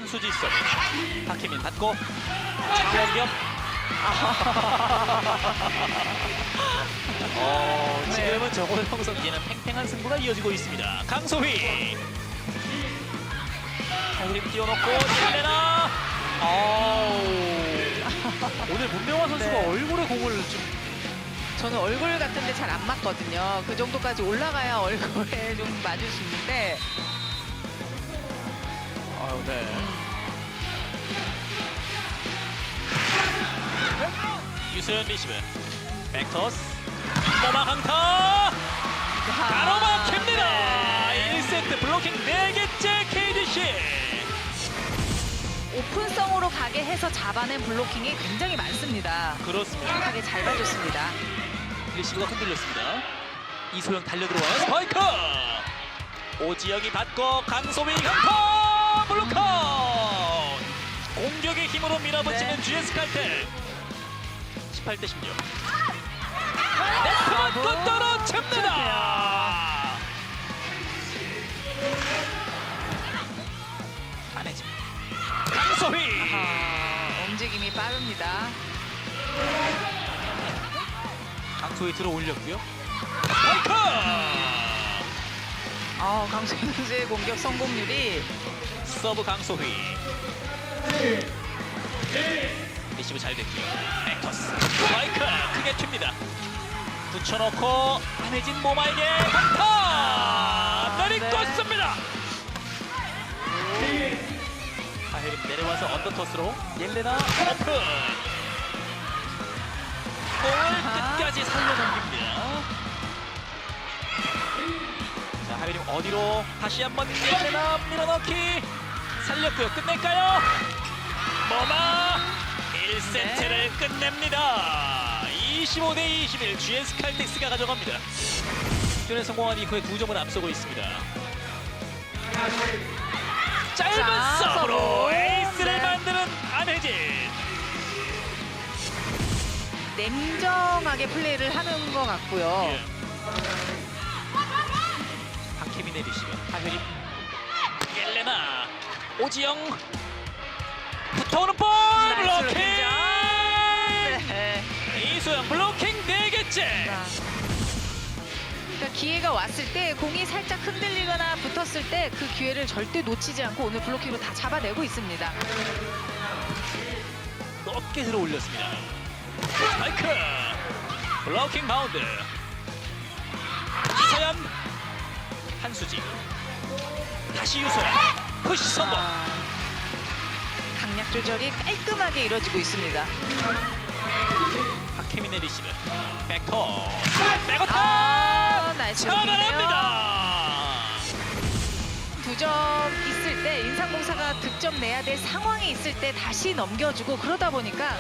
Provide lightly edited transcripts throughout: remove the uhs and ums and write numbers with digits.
한수지 선. 박혜민 받고 장원겸. 지금은 정호영 선수에게는 팽팽한 승부가 이어지고 있습니다. 강소희. 하이림 띄워놓고 옐레나. 오늘 문명화 선수가 네. 얼굴에 공을 좀 저는 얼굴 같은데 잘 안 맞거든요. 그 정도까지 올라가야 얼굴에 좀 맞을 수 있는데. 네. 유소연 리시브 백토스 꼬마 강타 가로막힙니다. 1세트 블로킹 4개째 KGC. 오픈성으로 가게 해서 잡아낸 블로킹이 굉장히 많습니다. 그렇습니다. 정확하게 잘 봐줬습니다. 리시브가 흔들렸습니다. 이소영 달려들어와요. 스파이크 오지영이 받고 강소빈 강타 블루카운. 공격의 힘으로 밀어붙이는 네. GS 칼텍. 18대 16. 네트만 떨어집니다. 안혜진 강소희. 움직임이 빠릅니다. 강소희 들어 올렸고요. 스파이크. 강소희 선수의 공격 성공률이 서브 강소희. 리시브 잘 됐고요. 백토스 스파이크 크게 튑니다. 붙여놓고 안혜진 모마에게 강타 내리꽂습니다. 하혜림 내려와서 언더토스로 옐레나 오픈. 공을 끝까지 살려넘깁니다. 자, 하혜림 어디로 다시 한번 옐레나 밀어넣기 살렸고요. 끝낼까요? 모마 1세트를 끝냅니다. 25대 21 GS 칼텍스가 가져갑니다. 전에 성공한 이후에 2점을 앞서고 있습니다. 짧은 자, 서브로 서브. 에이스를 네. 만드는 안혜진. 냉정하게 플레이를 하는 것 같고요. 예. 박혜민의 리시브 하효림 옐레나 오지영 붙어오는 볼 나이스 블로킹. 네. 이소영 블로킹 4개째. 그러니까 기회가 왔을 때 공이 살짝 흔들리거나 붙었을 때 그 기회를 절대 놓치지 않고 오늘 블로킹으로 다 잡아내고 있습니다. 높게 들어 올렸습니다. 스파이크 블로킹 바운드. 이서연 한수지 다시 유소연 푸시 성공. 강약 조절이 깔끔하게 이루어지고 있습니다. 박혜민의 리시브 백토 백어탑 나이스 블로킹이네요. 차단합니다. 2점 있을 때 인상공사가 득점 내야 될 상황이 있을 때 다시 넘겨주고 그러다 보니까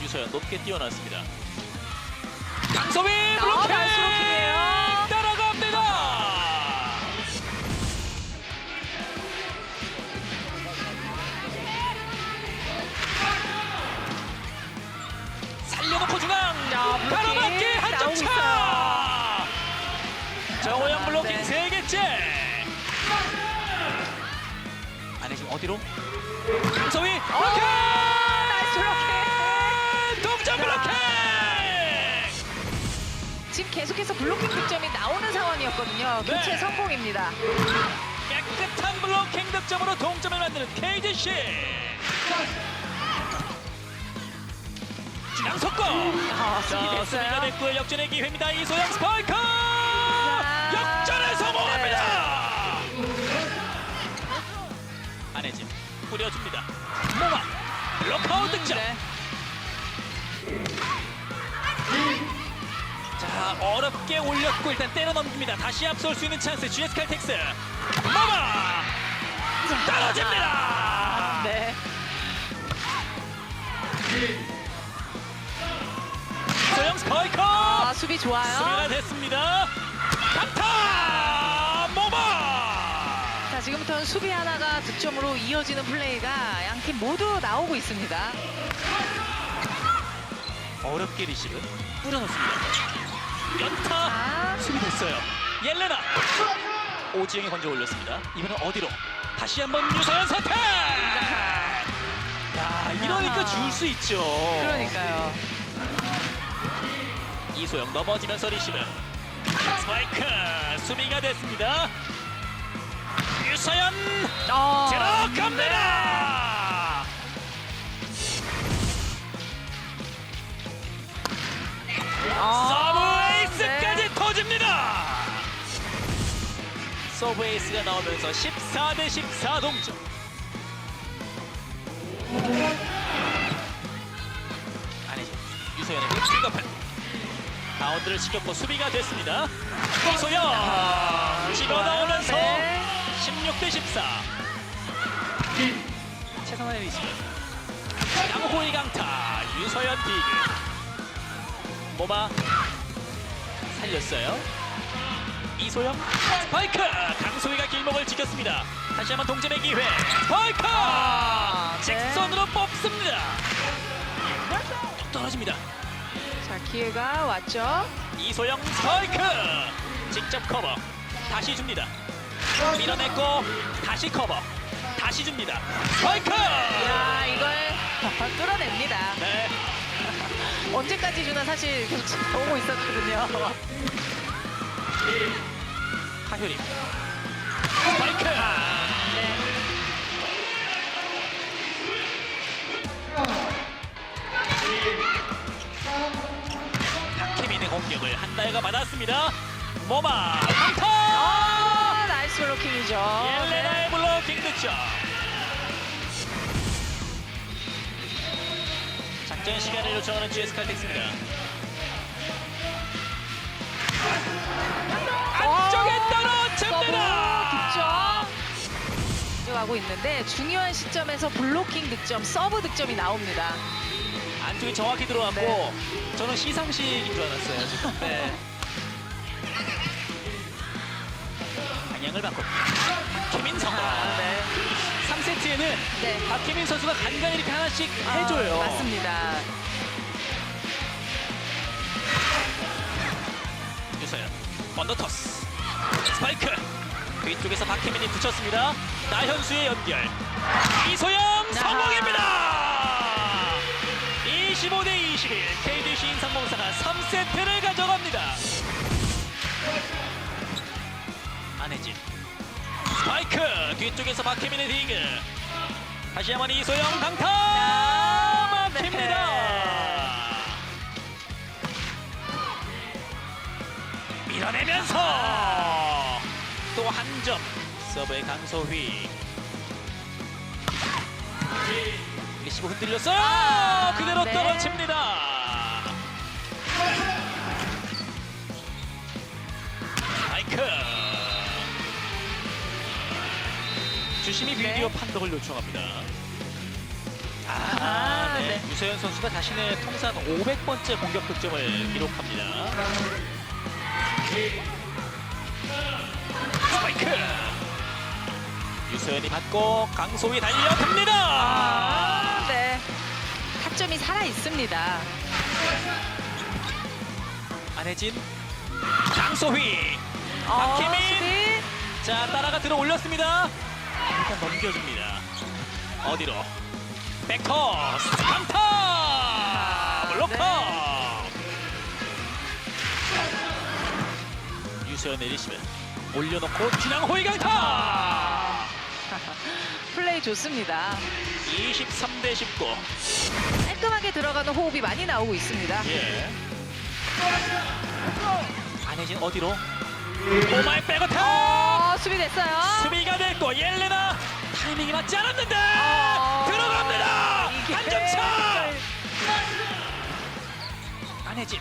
유소연 높게 뛰어났습니다. 강소빈 나이스 블로킹 블로킹이에요. 따라갑니다. 살려놓고 중앙 블로킹 가로막기 한점 나오고 차. 정호영 블로킹 네. 3개째. 안에 지금 어디로? 강소희 블로킹. 나이스 블로킹. 동점 블로킹. 지금 계속해서 블로킹 득점이 나오는 상황이었거든요. 네. 교체 성공입니다. 깨끗한 블로킹 득점으로 동점을 만드는 KGC. 양석권. 자, 수비됐어요. 수비가 됐고요. 역전의 기회입니다. 이소영 스파이크. 역전에 성공합니다. 안혜진 뿌려줍니다. 모마 블록아웃 득점. 네. 자, 어렵게 올렸고 일단 때려 넘깁니다. 다시 앞설 수 있는 찬스 GS 칼텍스. 모마 떨어집니다. 네. 소영 스파이크. 수비 좋아요. 수비가 됐습니다. 강타 모마. 자, 지금부터는 수비 하나가 득점으로 이어지는 플레이가 양팀 모두 나오고 있습니다. 어렵게 리시브 뿌려놓습니다. 연타 자, 수비 됐어요. 옐레나 오지영이 건져 올렸습니다. 이번엔 어디로? 다시 한번 유서연 선택. 야, 이러니까 줄 수 있죠. 그러니까요. 이소영 넘어지면서 리시브. 스파이크 수비가 됐습니다. 유서연 들어갑니다. 서브 에이스까지 터집니다. 서브 에이스가 나오면서 14대 14 동점. 아니죠. 유소연의 킥오프. 바운드를 시켰고 수비가 됐습니다. 이소연 찍어 나오면서 네. 16대 14. 최선화의 리시브. 양호의 강타. 유소연 디그. 모마 살렸어요. 이소영 스파이크. 강소희가 길목을 지켰습니다. 다시 한번 동점의 기회. 스파이크 네. 직선으로 뽑습니다. 떨어집니다. 자, 기회가 왔죠. 이소영 스파이크 직접 커버. 다시 줍니다. 밀어냈고 다시 커버. 다시 줍니다. 스파이크. 야, 이걸 뚫어냅니다. 네. 언제까지 주나 사실 계속 보고 있었거든요. 하효림 스파이크. 네. 박혜민의 공격을 한다이가 받았습니다. 모마 강타. 나이스 블로킹이죠. 옐레나의 블로킹 득점. 작전 시간을 요청하는 GS 칼텍스입니다. 안쪽에 떨어집니다. 득점. 들어가고 있는데 중요한 시점에서 블로킹 득점, 서브 득점이 나옵니다. 안쪽이 정확히 들어갔고 네. 저는 시상식인 줄 알았어요 지금. 네. 방향을 바꿔 박혜민 성공. 네. 3세트에는 네. 박혜민 선수가 간간히 이렇게 하나씩 해줘요. 맞습니다. 유서연 언더토스 스파이크. 뒤쪽에서 박혜민이 붙였습니다. 나현수의 연결. 이소영 성공입니다. 25대 21. KDC 인상공사가 3세트를 가져갑니다. 안혜진 스파이크. 뒤쪽에서 박혜민의 디그. 다시 한번 이소영 강타 막힙니다. 밀어내면서 또 한 점. 서브의 강소휘. 리시브 흔들렸어요. 그대로 네. 떨어집니다. 스파이크. 주심이 비디오 판독을 요청합니다. 네. 유서연 선수가 자신의 통산 500번째 공격 득점을 기록합니다. 스파이크. 유서연이 받고 강소희 달려듭니다. 네. 타점이 살아 있습니다. 안혜진, 강소희, 박혜민. 수비. 자, 따라가 들어 올렸습니다. 일단 넘겨줍니다. 어디로? 백커스 강타 블로커. 유서연의 리시브 올려놓고 진양호의 강타. 플레이 좋습니다. 23대 19. 깔끔하게 들어가는 호흡이 많이 나오고 있습니다. 예. 안혜진 어디로? 오마이 백어타. 수비 됐어요. 수비가 됐고 옐레나 타이밍이 맞지 않았는데 들어갑니다. 이게- 한 점 차. 안혜진,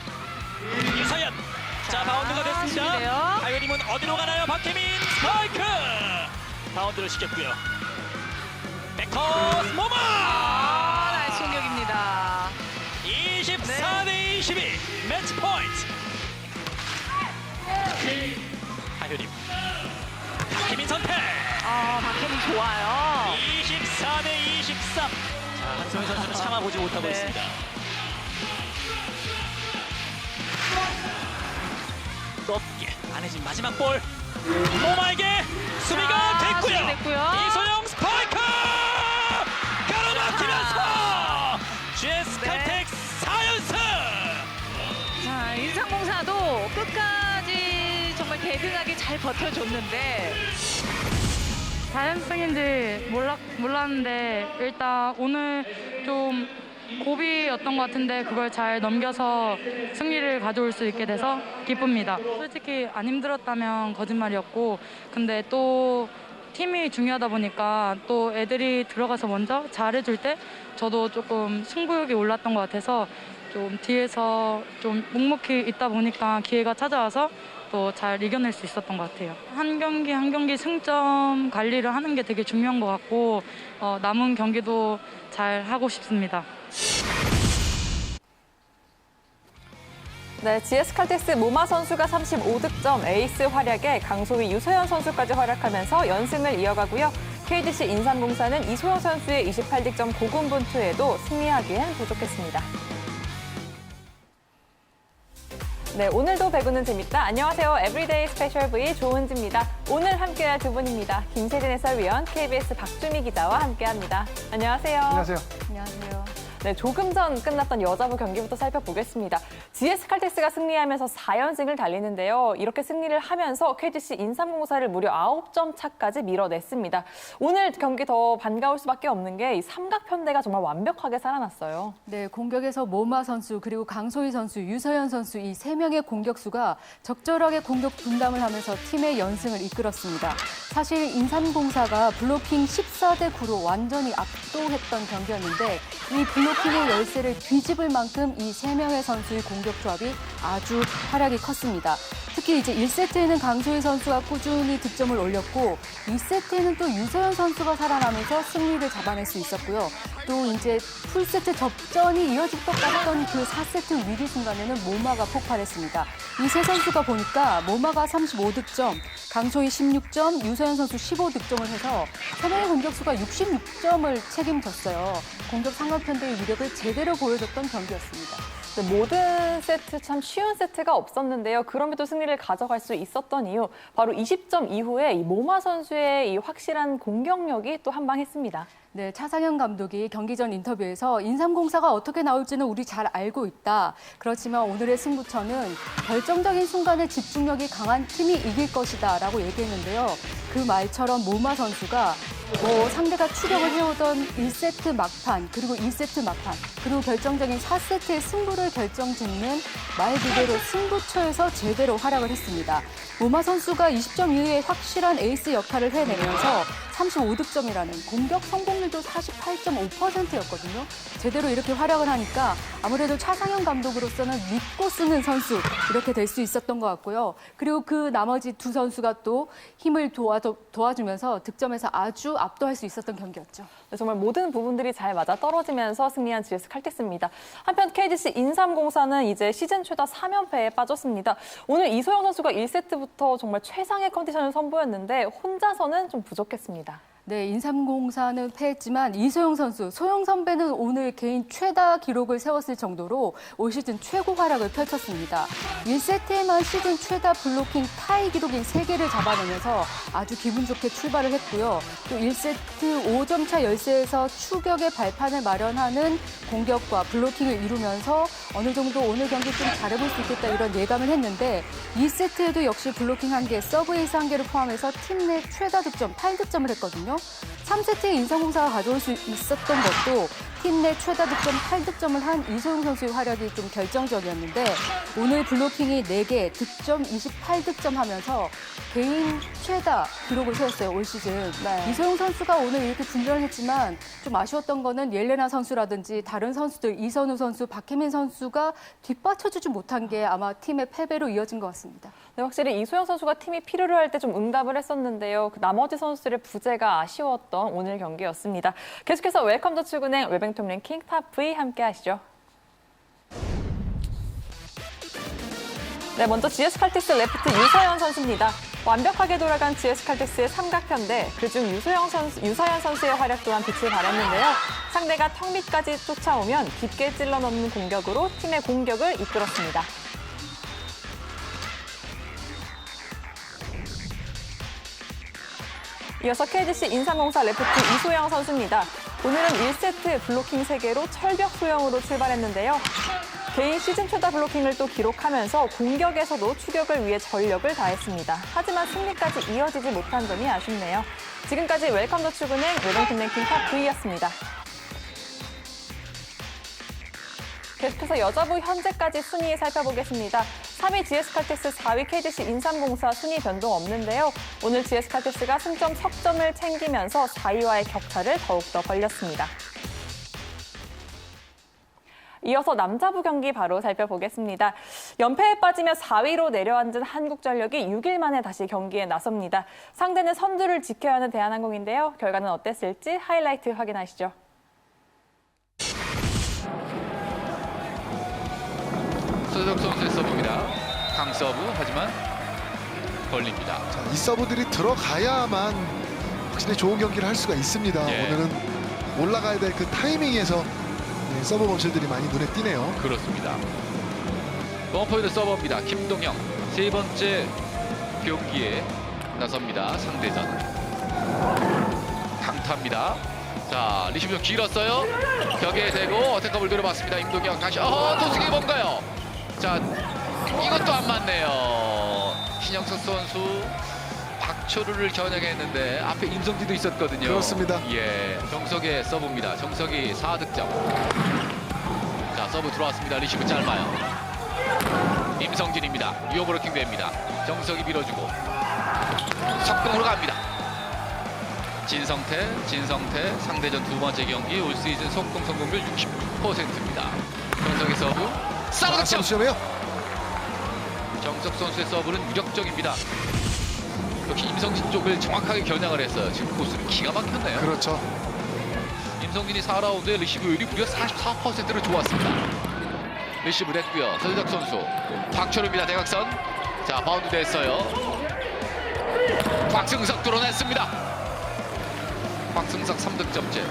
유서연. 자, 바운드가 됐습니다. 수비네요. 하율임은 어디로 가나요? 박혜민 스파이크. 바운드를 시켰고요. 백커스 모마. 나이스 공격입니다. 24대 22 매치 포인트. 하효림, 박혜민 선택. 박혜민 좋아요. 24대 23. 자, 한성희 선수는 참아보지 못하고 네. 있습니다. 높게 안혜진 마지막 볼. 노마에게 수비가 자, 됐고요. 수비됐고요. 이소영 스파이크 가로막히면서 GS 네. 칼텍스 4연승. 자, 인삼공사도 끝까지 정말 대등하게 잘 버텨줬는데 4연승인지 몰랐는데 일단 오늘 좀 고비였던 것 같은데 그걸 잘 넘겨서 승리를 가져올 수 있게 돼서 기쁩니다. 솔직히 안 힘들었다면 거짓말이었고 근데 또 팀이 중요하다 보니까 또 애들이 들어가서 먼저 잘해줄 때 저도 조금 승부욕이 올랐던 것 같아서 좀 뒤에서 좀 묵묵히 있다 보니까 기회가 찾아와서 또 잘 이겨낼 수 있었던 것 같아요. 한 경기 한 경기 승점 관리를 하는 게 되게 중요한 것 같고 남은 경기도 잘 하고 싶습니다. 네, GS 칼텍스 모마 선수가 35득점, 에이스 활약에 강소희, 유서연 선수까지 활약하면서 연승을 이어가고요. KGC 인삼공사는 이소영 선수의 28득점 고군분투에도 승리하기엔 부족했습니다. 네, 오늘도 배구는 재밌다. 안녕하세요. 에브리데이 스페셜 V 조은지입니다. 오늘 함께할 두 분입니다. 김세진 해설위원, KBS 박주미 기자와 함께합니다. 안녕하세요. 안녕하세요. 안녕하세요. 네, 조금 전 끝났던 여자부 경기부터 살펴보겠습니다. GS 칼텍스가 승리하면서 4연승을 달리는데요. 이렇게 승리를 하면서 KGC 인삼공사를 무려 9점 차까지 밀어냈습니다. 오늘 경기 더 반가울 수밖에 없는 게 이 삼각편대가 정말 완벽하게 살아났어요. 네, 공격에서 모마 선수 그리고 강소희 선수, 유서연 선수 이 세 명의 공격수가 적절하게 공격 분담을 하면서 팀의 연승을 이끌었습니다. 사실 인삼공사가 블로킹 14대 9로 완전히 압도했던 경기였는데 이 블로킹의 열세를 뒤집을 만큼 이 세 명의 선수의 공격 조합이 아주 활약이 컸습니다. 특히 이제 1세트에는 강소희 선수가 꾸준히 득점을 올렸고 2세트에는 또 유서연 선수가 살아나면서 승리를 잡아낼 수 있었고요. 또 이제 풀세트 접전이 이어질 것 같던 그 4세트 위기 순간에는 모마가 폭발했습니다. 이 세 선수가 보니까 모마가 35득점, 강소희 16점, 유서연 선수 15득점을 해서 세 명의 공격수가 66점을 책임졌어요. 공격 상관편대의 위력을 제대로 보여줬던 경기였습니다. 네, 모든 세트 참 쉬운 세트가 없었는데요. 그럼에도 승리를 가져갈 수 있었던 이유, 바로 20점 이후에 이 모마 선수의 이 확실한 공격력이 또 한 방 했습니다. 네, 차상현 감독이 경기 전 인터뷰에서 인삼공사가 어떻게 나올지는 우리 잘 알고 있다. 그렇지만 오늘의 승부처는 결정적인 순간에 집중력이 강한 팀이 이길 것이다 라고 얘기했는데요. 그 말처럼 모마 선수가 상대가 추격을 해오던 1세트 막판, 그리고 2세트 막판, 그리고 결정적인 4세트의 승부를 결정짓는 말 그대로 승부처에서 제대로 활약을 했습니다. 모마 선수가 20점 이후에 확실한 에이스 역할을 해내면서 35득점이라는 공격 성공률도 48.5%였거든요. 제대로 이렇게 활약을 하니까 아무래도 차상현 감독으로서는 믿고 쓰는 선수 이렇게 될 수 있었던 것 같고요. 그리고 그 나머지 두 선수가 또 힘을 도와주면서 득점에서 아주 압도할 수 있었던 경기였죠. 네, 정말 모든 부분들이 잘 맞아 떨어지면서 승리한 GS 칼텍스입니다. 한편 KGC 인삼공사는 이제 시즌 최다 3연패에 빠졌습니다. 오늘 이소영 선수가 1세트부터 정말 최상의 컨디션을 선보였는데 혼자서는 좀 부족했습니다. 네, 인삼공사는 패했지만 이소영 선수, 소영 선배는 오늘 개인 최다 기록을 세웠을 정도로 올 시즌 최고 활약을 펼쳤습니다. 1세트에만 시즌 최다 블로킹 타이 기록인 3개를 잡아내면서 아주 기분 좋게 출발을 했고요. 또 1세트 5점 차 열세에서 추격의 발판을 마련하는 공격과 블로킹을 이루면서 어느 정도 오늘 경기 좀 잘해볼 수 있겠다 이런 예감을 했는데 2세트에도 역시 블로킹 1개, 서브 에이스 1개를 포함해서 팀 내 최다 득점 8득점을 했거든요. 3세트에 인삼공사가 가져올 수 있었던 것도 팀 내 최다 득점 8득점을 한 이소영 선수의 활약이 좀 결정적이었는데 오늘 블로킹이 4개, 득점 28득점 하면서 개인 최다 기록을 세웠어요, 올 시즌. 네. 이소영 선수가 오늘 이렇게 분전을 했지만 좀 아쉬웠던 거는 옐레나 선수라든지 다른 선수들, 이선우 선수, 박혜민 선수가 뒷받쳐주지 못한 게 아마 팀의 패배로 이어진 것 같습니다. 네, 확실히 이소영 선수가 팀이 필요로 할 때 좀 응답을 했었는데요. 그 나머지 선수들의 부재가 아쉬웠던 오늘 경기였습니다. 계속해서 웰컴 저축은행 웰뱅통 랭킹 탑 V 함께 하시죠. 네, 먼저 GS 칼텍스 레프트 유서연 선수입니다. 완벽하게 돌아간 GS 칼텍스의 삼각편대, 그중 유서연 선수의 활약 또한 빛을 발했는데요. 상대가 턱 밑까지 쫓아오면 깊게 찔러 넣는 공격으로 팀의 공격을 이끌었습니다. 이어서 KGC 인삼공사 레프트 이소영 선수입니다. 오늘은 1세트 블로킹 3개로 철벽 소형으로 출발했는데요. 개인 시즌 최다 블로킹을 또 기록하면서 공격에서도 추격을 위해 전력을 다했습니다. 하지만 승리까지 이어지지 못한 점이 아쉽네요. 지금까지 웰컴 더축은행 웨동팀 랭킹 탑 9위였습니다. 계속해서 여자부 현재까지 순위 살펴보겠습니다. 3위 GS칼텍스, 4위 KGC 인삼공사 순위 변동 없는데요. 오늘 GS칼텍스가 승점 석점을 챙기면서 4위와의 격차를 더욱더 벌렸습니다. 이어서 남자부 경기 바로 살펴보겠습니다. 연패에 빠지며 4위로 내려앉은 한국전력이 6일 만에 다시 경기에 나섭니다. 상대는 선두를 지켜야 하는 대한항공인데요. 결과는 어땠을지 하이라이트 확인하시죠. 서재덕 선수의 서브입니다. 강 서브 하지만 걸립니다. 자, 이 서브들이 들어가야만 확실히 좋은 경기를 할 수가 있습니다. 예. 오늘은 올라가야 될 그 타이밍에서 서브 범실들이 많이 눈에 띄네요. 그렇습니다. 원포인트 서버입니다. 김동영 세 번째 경기에 나섭니다. 상대전 강타입니다. 자, 리시브 좀 길었어요. 벽에 대고 어택컵을 노려봤습니다. 임동영 다시 도승이 뭔가요? 자, 이것도 안 맞네요. 신영석 선수 박철우를 겨냥했는데 앞에 임성진도 있었거든요. 그렇습니다. 예, 정석의 서브입니다. 정석이 4득점. 자, 서브 들어왔습니다. 리시브 짧아요. 임성진입니다. 유효 브로킹 됩니다. 정석이 밀어주고 석공으로 갑니다. 진성태 상대전 두 번째 경기 올 시즌 속공 성공률 60%입니다. 정석의 서브 서브 득점. 시험해요. 정석 선수의 서브는 유력적입니다. 역시 임성진 쪽을 정확하게 겨냥을 했어요. 지금 코스는 기가 막혔네요. 그렇죠. 임성진이 4라운드에 리시브율이 무려 44%로 좋았습니다. 리시브 됐고요. 서재덕 선수 박철우입니다. 대각선. 자, 바운드 됐어요. 박승석 뚫어냈습니다. 박승석 3득점째.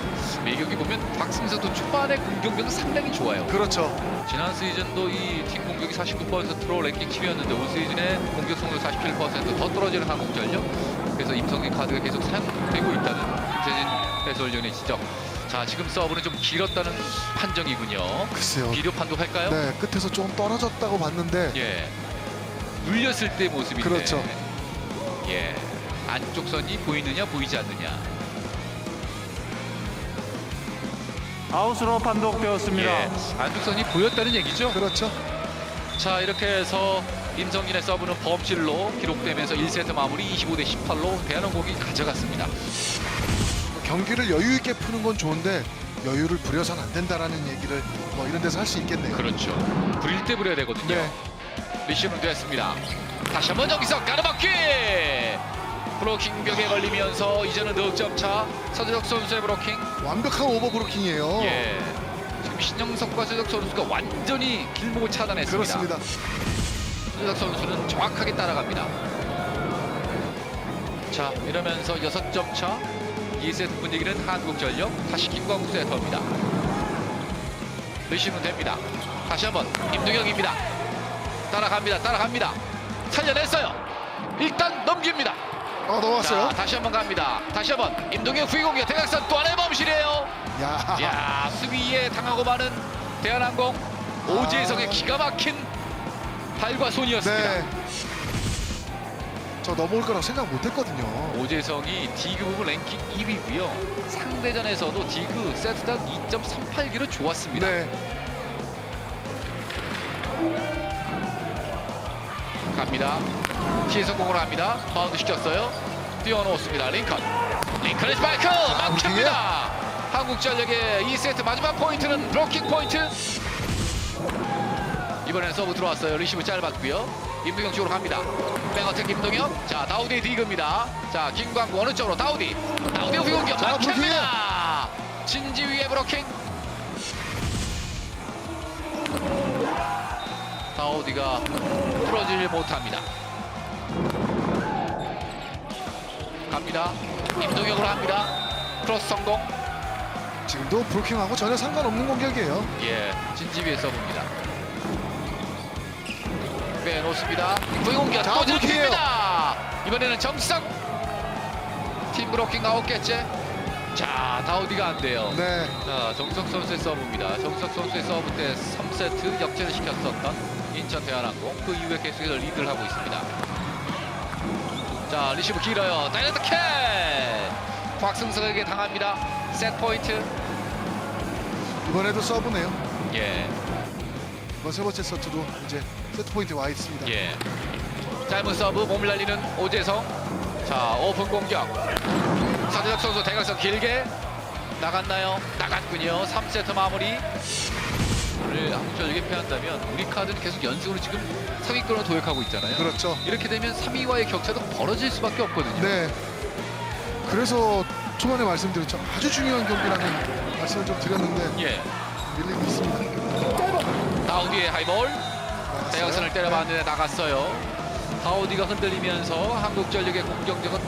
이 경기 보면 박승석도 초반에 공격력은 상당히 좋아요. 그렇죠. 지난 시즌도 이 팀 공격이 49%로 랭킹 7위였는데 올 시즌에 공격 성공 47%더 떨어지는 한국전력. 그래서 임성진 카드가 계속 사용되고 있다는 김세진 해설위원의 지적. 자, 지금 서브는 좀 길었다는 판정이군요. 글쎄요. 비디오 판독할까요? 네, 끝에서 좀 떨어졌다고 봤는데 예, 눌렸을 때 모습인데. 그렇죠. 예, 안쪽 선이 보이느냐 보이지 않느냐. 아웃으로 판독되었습니다. 예, 안쪽 선이 보였다는 얘기죠. 그렇죠. 자, 이렇게 해서 임성진의 서브는 범실로 기록되면서 1세트 마무리 25대 18로 대한항공이 가져갔습니다. 경기를 여유 있게 푸는 건 좋은데 여유를 부려서는 안 된다라는 얘기를 뭐 이런 데서 할 수 있겠네요. 그렇죠. 부릴 때 부려야 되거든요. 네. 리시브는 됐습니다. 다시 한번 정기석 가르마키 브로킹 벽에 걸리면서 이제는 넉점 차. 서재덕 선수의 브로킹. 완벽한 오버 브로킹이에요. 예. 지금 신영석과 서재덕 선수가 완전히 길목을 차단했습니다. 그렇습니다. 서재덕 선수는 정확하게 따라갑니다. 자, 이러면서 6점 차. 2세트 분위기는 한국전력. 다시 김광국 세터입니다. 리시브는 됩니다. 다시 한번 임동혁입니다. 따라갑니다. 살려냈어요. 일단 넘깁니다. 넘어왔어요. 자, 다시 한번 갑니다. 다시 한번 임동혁 후위 공격 대각선 또 하나의 범실이에요. 야. 야, 수비에 당하고 마는 대한항공 오재성의 기가 막힌 발과 손이었습니다. 네. 저 넘어올 거라고 생각 못했거든요. 오재성이 디그 부분 랭킹 2위고요. 상대전에서도 디그 세트당 2.38기로 좋았습니다. 네. 갑니다. 시성공으로 합니다. 바운드 시켰어요. 뛰어놓습니다. 링컨의 스파이크 막힙니다. 한국전력의 2세트 마지막 포인트는 블로킹 포인트. 이번에는 서브 들어왔어요. 리시브 짧았고요. 임동영 쪽으로 갑니다. 백어택 임동영. 자, 다우디 디그입니다. 자, 김광구 어느 쪽으로 다우디 후위 공격 자, 막힙니다. 진지위의 브로킹. 다우디가 풀어지지 못합니다. 갑니다. 임동혁으로 합니다. 크로스 성공. 지금도 브로킹하고 전혀 상관없는 공격이에요. 예, 진지위에 서브입니다. 빼놓습니다. 후위 공격 자, 또 브로킹이에요. 잡힙니다. 이번에는 정석 팀 브로킹 9개째. 자, 다우디가 안 돼요. 네. 자, 정석 선수의 서브입니다. 정석 선수의 서브 때 3세트 역전을 시켰었던 인천 대한항공. 그 이후에 계속해서 리드를 하고 있습니다. 자, 리시브 길어요. 다이렉트 캐! 곽승석에게 당합니다. 세트 포인트. 이번에도 서브네요. 예, 이번 세 번째 세트도 이제 세트 포인트 와 있습니다. 예. 짧은 서브 몸을 날리는 오재성. 자, 오픈 공격. 서재혁 선수 대각선 길게 나갔나요? 나갔군요. 3세트 마무리. 오늘 한국전 이렇게 패한다면 우리 카드는 계속 연승으로 지금 3위권을 도약하고 있잖아요. 그렇죠. 이렇게 되면 3위와의 격차도 벌어질 수밖에 없거든요. 네. 그래서 초반에 말씀드렸죠. 아주 중요한 경기라는 말씀을 좀 드렸는데 예. 밀리고 있습니다. 다우디의 하이볼. 나갔어요. 대각선을 때려봤는데 나갔어요. 다우디가 흔들리면서 한국전력의 공격력은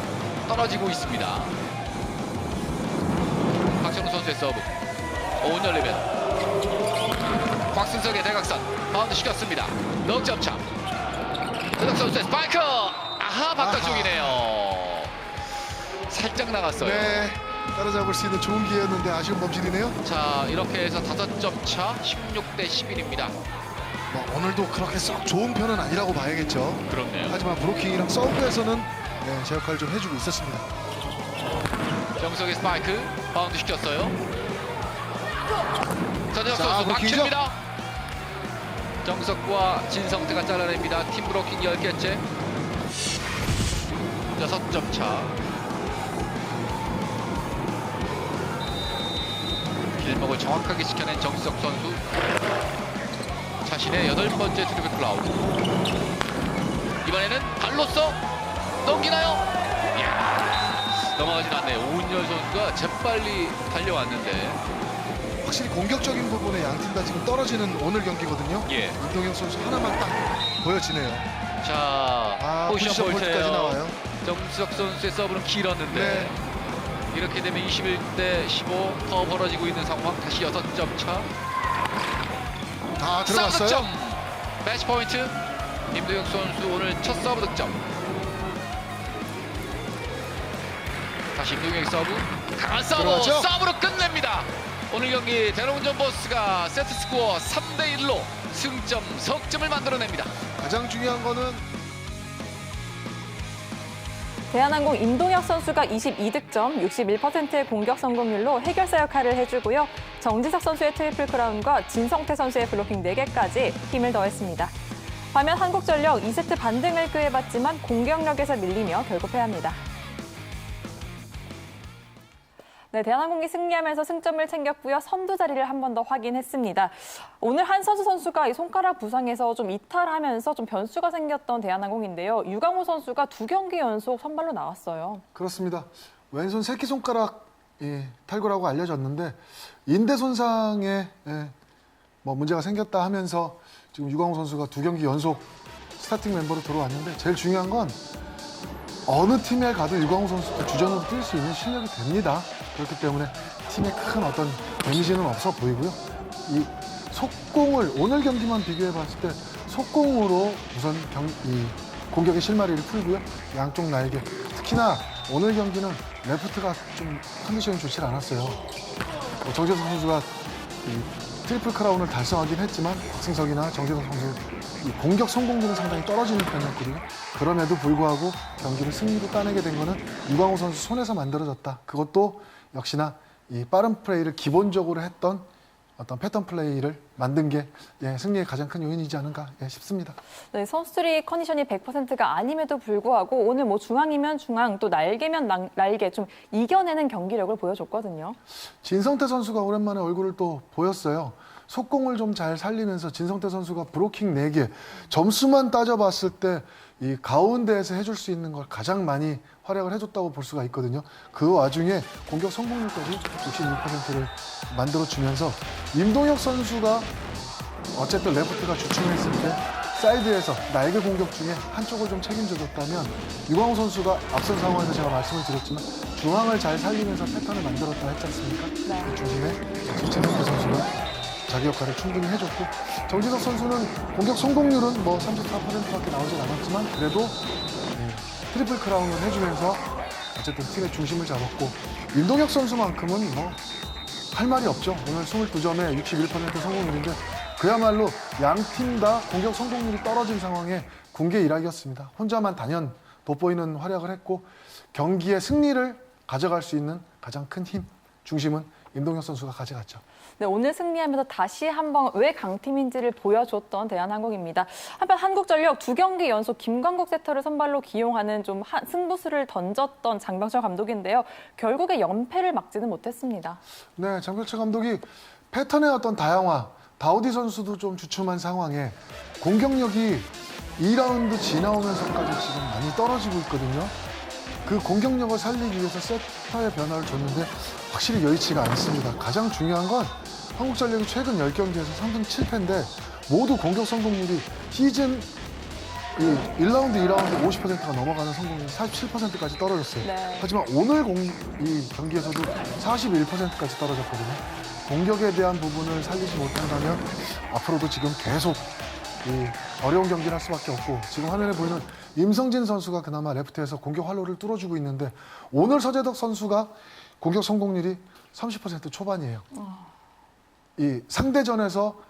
떨어지고 있습니다. 박찬호 선수의 서브. 오은 열리면 곽승석의 대각선 바운드 시켰습니다. 넉점차. 드덕 선수의 스파이크. 아하, 바깥쪽이네요. 살짝 나갔어요. 네. 따라잡을 수 있는 좋은 기회였는데 아쉬운 범실이네요. 자, 이렇게 해서 5점 차 16대 11입니다. 뭐 오늘도 그렇게 썩 좋은 편은 아니라고 봐야겠죠. 그렇네요. 하지만 브로킹이랑 서브에서는 네, 제 역할을 좀 해주고 있었습니다. 정석의 스파이크 바운드 시켰어요. 전혁 자, 선수 브로킹이죠? 막힙니다. 정석과 진성태가 잘라냅니다. 팀 브로킹 10개째. 6점 차. 길목을 정확하게 지켜낸 정석 선수. 자신의 8번째 트리플 클라우드. 이번에는 발로써 넘기나요? 이야, 넘어가진 않네요. 오은열 선수가 재빨리 달려왔는데. 확실히 공격적인 부분에 양 팀 다 지금 떨어지는 오늘 경기거든요. 예. 임동혁 선수 하나만 딱 보여지네요. 자, 포지션 볼 볼트까지 때요. 나와요. 정수석 선수의 서브는 길었는데 네. 이렇게 되면 21대 15 더 벌어지고 있는 상황. 다시 6점 차. 다 들어갔어요. 서브 득점. 매치 포인트. 임도혁 선수 오늘 첫 서브 득점. 다시 임동혁 서브. 강한 서브. 들어갔죠? 서브로 끝냅니다. 오늘 경기 대롱전 보스가 세트 스코어 3대 1로 승점 석점을 만들어냅니다. 가장 중요한 거는 대한항공 임동혁 선수가 22득점, 61%의 공격 성공률로 해결사 역할을 해주고요. 정지석 선수의 트리플 크라운과 진성태 선수의 블로킹 4개까지 힘을 더했습니다. 반면 한국전력 2세트 반등을 꾀해봤지만 공격력에서 밀리며 결국 패합니다. 네, 대한항공이 승리하면서 승점을 챙겼고요. 선두 자리를 한 번 더 확인했습니다. 오늘 한선수 선수가 이 손가락 부상에서 좀 이탈하면서 좀 변수가 생겼던 대한항공인데요. 유강호 선수가 2경기 연속 선발로 나왔어요. 그렇습니다. 왼손 새끼손가락 탈구라고 알려졌는데 인대 손상에 뭐 문제가 생겼다 하면서 지금 유강호 선수가 2경기 연속 스타팅 멤버로 들어왔는데 제일 중요한 건 어느 팀에 가도 유강호 선수도 주전으로 뛸 수 있는 실력이 됩니다. 그렇기 때문에 팀에 큰 어떤 데미지는 없어 보이고요. 이 속공을 오늘 경기만 비교해 봤을 때 속공으로 우선 이 공격의 실마리를 풀고요. 양쪽 날개. 특히나 오늘 경기는 레프트가 좀 컨디션이 좋지 않았어요. 정재석 선수가 이 트리플 크라운을 달성하긴 했지만 박승석이나 정재석 선수 이 공격 성공률은 상당히 떨어지는 편이었거든요. 그럼에도 불구하고 경기를 승리로 따내게 된 거는 유광호 선수 손에서 만들어졌다. 그것도 역시나 이 빠른 플레이를 기본적으로 했던 어떤 패턴 플레이를 만든 게 승리의 가장 큰 요인이지 않은가 싶습니다. 네, 선수들이 컨디션이 100%가 아님에도 불구하고 오늘 뭐 중앙이면 중앙, 또 날개면 날개 좀 이겨내는 경기력을 보여줬거든요. 진성태 선수가 오랜만에 얼굴을 또 보였어요. 속공을 좀 잘 살리면서 진성태 선수가 브로킹 4개, 점수만 따져봤을 때 이 가운데에서 해줄 수 있는 걸 가장 많이 활약을 해줬다고 볼 수가 있거든요. 그 와중에 공격 성공률까지 66%를 만들어주면서 임동혁 선수가 어쨌든 레프트가 주춤했을 때 사이드에서 날개 공격 중에 한쪽을 좀 책임져줬다면 유광호 선수가 앞선 상황에서 제가 말씀을 드렸지만 중앙을 잘 살리면서 패턴을 만들었다 했지 않습니까? 네. 그 중심에 진성태 선수가 자기 역할을 충분히 해줬고 정지석 선수는 공격 성공률은 뭐 34%밖에 나오진 않았지만 그래도 트리플 크라운을 해주면서 어쨌든 팀의 중심을 잡았고 임동혁 선수만큼은 뭐 할 말이 없죠. 오늘 22점에 61% 성공률인데 그야말로 양 팀 다 공격 성공률이 떨어진 상황에 군계 일학이었습니다. 혼자만 단연 돋보이는 활약을 했고 경기의 승리를 가져갈 수 있는 가장 큰 힘, 중심은 임동혁 선수가 가져갔죠. 네, 오늘 승리하면서 다시 한번 왜 강팀인지를 보여줬던 대한항공입니다. 한편 한국전력 2경기 연속 김광국 세터를 선발로 기용하는 좀 승부수를 던졌던 장병철 감독인데요. 결국에 연패를 막지는 못했습니다. 네, 장병철 감독이 패턴의 어떤 다양화, 다우디 선수도 좀 주춤한 상황에 공격력이 2라운드 지나오면서까지 지금 많이 떨어지고 있거든요. 그 공격력을 살리기 위해서 세터의 변화를 줬는데 확실히 여의치가 않습니다. 가장 중요한 건 한국전력이 최근 10경기에서 3승 7패인데 모두 공격 성공률이 시즌 1라운드, 2라운드 50%가 넘어가는 성공률이 47%까지 떨어졌어요. 네. 하지만 오늘 이 경기에서도 41%까지 떨어졌거든요. 공격에 대한 부분을 살리지 못한다면 앞으로도 지금 계속 어려운 경기를 할 수밖에 없고 지금 화면에 보이는 임성진 선수가 그나마 레프트에서 공격 활로를 뚫어주고 있는데 오늘 서재덕 선수가 공격 성공률이 30% 초반이에요. 이 상대전에서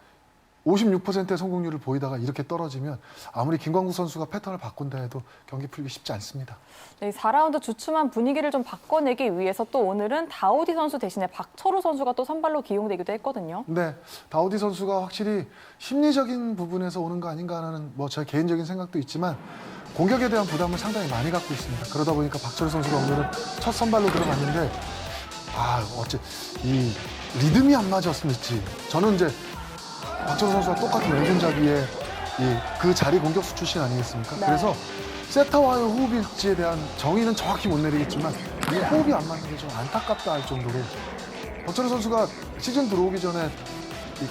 56%의 성공률을 보이다가 이렇게 떨어지면 아무리 김광국 선수가 패턴을 바꾼다 해도 경기 풀기 쉽지 않습니다. 네, 4라운드 주춤한 분위기를 좀 바꿔내기 위해서 또 오늘은 다우디 선수 대신에 박철우 선수가 또 선발로 기용되기도 했거든요. 네, 다우디 선수가 확실히 심리적인 부분에서 오는 거 아닌가 하는 뭐 제 개인적인 생각도 있지만 공격에 대한 부담을 상당히 많이 갖고 있습니다. 그러다 보니까 박철우 선수가 오늘은 첫 선발로 들어갔는데 어째 이 리듬이 안 맞았을지 저는 이제 박철우 선수와 똑같은 왼손잡이의 그 자리 공격수 출신 아니겠습니까? 네. 그래서 세터와의 호흡일지에 대한 정의는 정확히 못 내리겠지만 이 호흡이 안 맞는 게 좀 안타깝다 할 정도로 박철우 선수가 시즌 들어오기 전에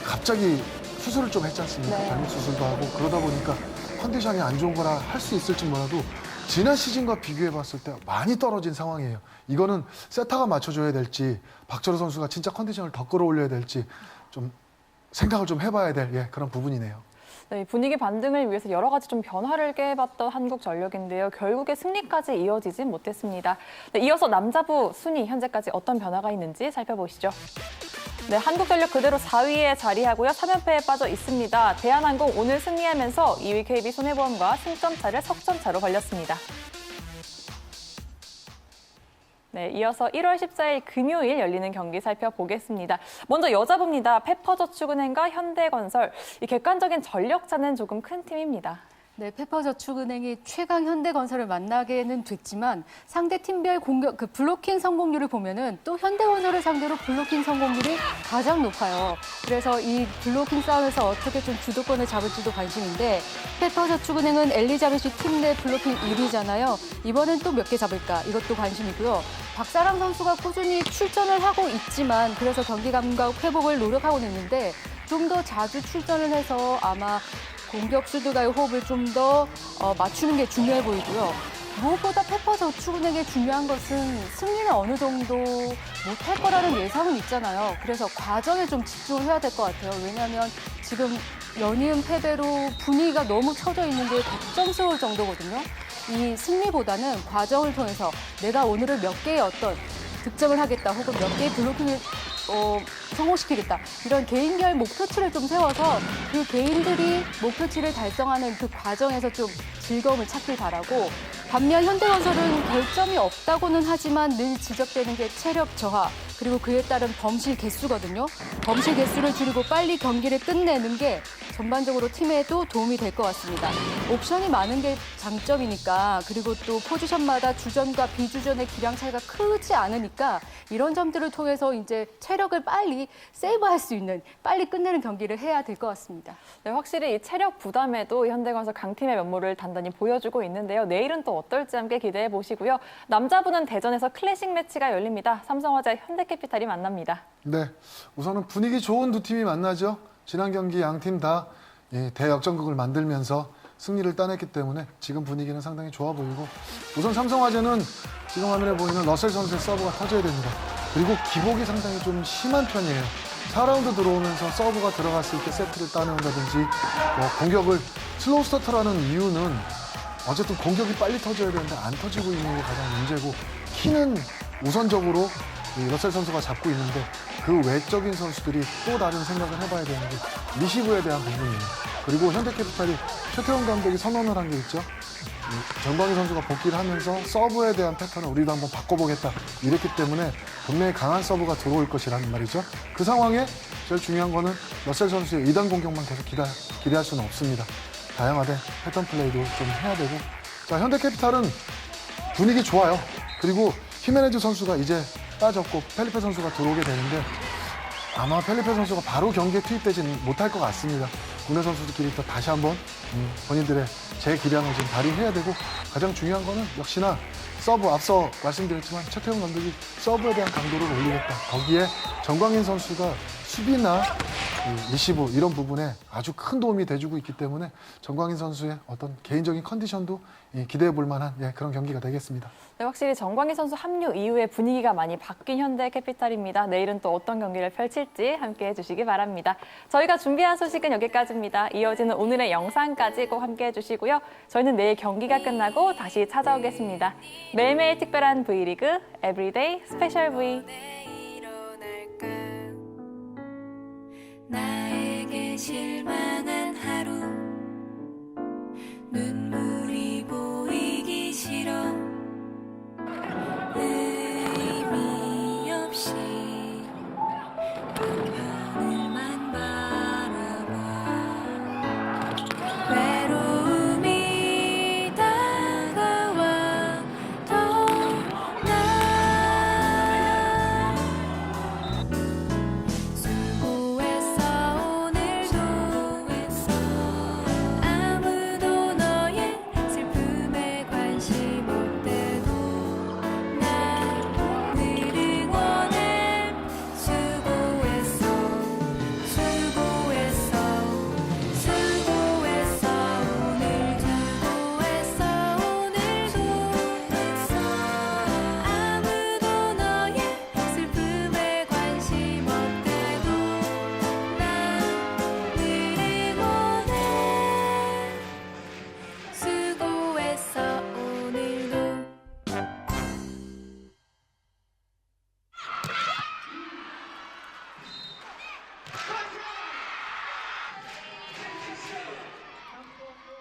갑자기 수술을 좀 했지 않습니까? 네. 발목 수술도 하고 그러다 보니까 컨디션이 안 좋은 거라 할 수 있을지 몰라도 지난 시즌과 비교해 봤을 때 많이 떨어진 상황이에요. 이거는 세타가 맞춰줘야 될지 박철우 선수가 진짜 컨디션을 더 끌어올려야 될지 좀 생각을 좀 해봐야 될 그런 부분이네요. 네, 분위기 반등을 위해서 여러 가지 좀 변화를 꾀해봤던 한국전력인데요. 결국에 승리까지 이어지진 못했습니다. 네, 이어서 남자부 순위 현재까지 어떤 변화가 있는지 살펴보시죠. 네, 한국전력 그대로 4위에 자리하고요. 3연패에 빠져 있습니다. 대한항공 오늘 승리하면서 2위 KB손해보험과 승점차를 석점차로 벌렸습니다. 네, 이어서 1월 14일 금요일 열리는 경기 살펴보겠습니다. 먼저 여자부입니다. 페퍼저축은행과 현대건설. 이 객관적인 전력차는 조금 큰 팀입니다. 네, 페퍼저축은행이 최강 현대건설을 만나게는 됐지만 상대 팀별 공격 블로킹 성공률을 보면은 또 현대건설을 상대로 블로킹 성공률이 가장 높아요. 그래서 이 블로킹 싸움에서 어떻게 좀 주도권을 잡을지도 관심인데 페퍼저축은행은 엘리자베시 팀 내 블로킹 1위잖아요. 이번엔 또 몇 개 잡을까? 이것도 관심이고요. 박사랑 선수가 꾸준히 출전을 하고 있지만 그래서 경기 감각 회복을 노력하고는 있는데 좀 더 자주 출전을 해서 아마 공격수들과의 호흡을 좀 더 맞추는 게 중요해 보이고요. 무엇보다 페퍼저축은행의 중요한 것은 승리는 어느 정도 못할 거라는 예상은 있잖아요. 그래서 과정에 좀 집중을 해야 될 것 같아요. 왜냐하면 지금 연이은 패배로 분위기가 너무 처져 있는 게 걱정스러울 정도거든요. 이 승리보다는 과정을 통해서 내가 오늘은 몇 개의 어떤 득점을 하겠다 혹은 몇 개의 블로킹을 성공시키겠다. 이런 개인별 목표치를 좀 세워서 그 개인들이 목표치를 달성하는 그 과정에서 좀 즐거움을 찾길 바라고 반면 현대건설은 결점이 없다고는 하지만 늘 지적되는 게 체력 저하 그리고 그에 따른 범실 개수거든요. 범실 개수를 줄이고 빨리 경기를 끝내는 게 전반적으로 팀에도 도움이 될 것 같습니다. 옵션이 많은 게 장점이니까 그리고 또 포지션마다 주전과 비주전의 기량 차이가 크지 않으니까 이런 점들을 통해서 이제 체력을 빨리 세이브할 수 있는 빨리 끝내는 경기를 해야 될 것 같습니다. 네, 확실히 이 체력 부담에도 현대건설 강팀의 면모를 단단히 보여주고 있는데요. 내일은 또 어떨지 함께 기대해 보시고요. 남자부는 대전에서 클래식 매치가 열립니다. 삼성화재 현대캐피탈이 만납니다. 네, 우선은 분위기 좋은 두 팀이 만나죠. 지난 경기 양 팀 다 대역전극을 만들면서 승리를 따냈기 때문에 지금 분위기는 상당히 좋아 보이고 우선 삼성화재는 지금 화면에 보이는 러셀 선수의 서브가 터져야 됩니다. 그리고 기복이 상당히 좀 심한 편이에요. 4라운드 들어오면서 서브가 들어갔을 때 세트를 따내온다든지 공격을 슬로우 스타터라는 이유는 어쨌든 공격이 빨리 터져야 되는데 안 터지고 있는 게 가장 문제고 키는 우선적으로 이 러셀 선수가 잡고 있는데 그 외적인 선수들이 또 다른 생각을 해봐야 되는 게 리시브에 대한 부분이에요. 그리고 현대캐피탈이 최태원 감독이 선언을 한 게 있죠. 정광희 선수가 복귀를 하면서 서브에 대한 패턴을 우리도 한번 바꿔보겠다 이랬기 때문에 분명히 강한 서브가 들어올 것이라는 말이죠. 그 상황에 제일 중요한 거는 러셀 선수의 2단 공격만 계속 기대할 수는 없습니다. 다양하게 패턴 플레이도 좀 해야 되고. 자, 현대캐피탈은 분위기 좋아요. 그리고 히메네즈 선수가 이제 빠졌고 펠리페 선수가 들어오게 되는데 아마 펠리페 선수가 바로 경기에 투입되지는 못할 것 같습니다. 국내 선수들끼리 또 다시 한번 본인들의 제 기량을 좀 발휘해야 되고, 가장 중요한 거는 역시나 서브, 앞서 말씀드렸지만 최태훈 감독이 서브에 대한 강도를 올리겠다. 거기에 정광인 선수가 수비나 리시브 이런 부분에 아주 큰 도움이 돼주고 있기 때문에 정광인 선수의 어떤 개인적인 컨디션도 기대해 볼 만한 그런 경기가 되겠습니다. 네, 확실히 정광희 선수 합류 이후에 분위기가 많이 바뀐 현대캐피탈입니다. 내일은 또 어떤 경기를 펼칠지 함께해 주시기 바랍니다. 저희가 준비한 소식은 여기까지입니다. 이어지는 오늘의 영상까지 꼭 함께해 주시고요. 저희는 내일 경기가 끝나고 다시 찾아오겠습니다. 매일매일 특별한 V리그, 에브리데이 스페셜 V. 나에게 실망한